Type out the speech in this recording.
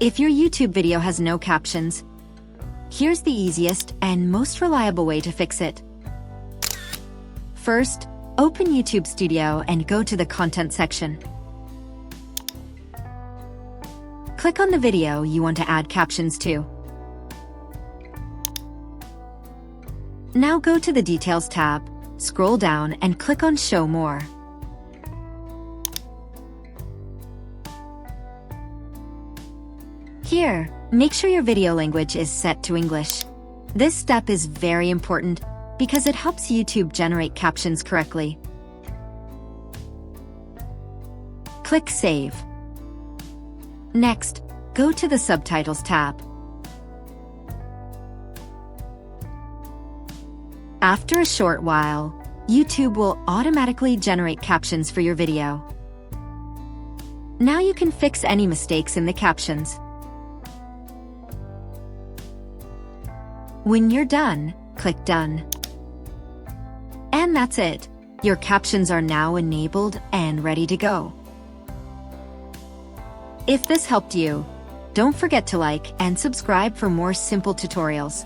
If your YouTube video has no captions, here's the easiest and most reliable way to fix it. First, open YouTube Studio and go to the Content section. Click on the video you want to add captions to. Now go to the Details tab, scroll down and click on Show More. Here, make sure your video language is set to English. This step is very important because it helps YouTube generate captions correctly. Click Save. Next, go to the Subtitles tab. After a short while, YouTube will automatically generate captions for your video. Now you can fix any mistakes in the captions. When you're done, click Done. And that's it. Your captions are now enabled and ready to go. If this helped you, don't forget to like and subscribe for more simple tutorials.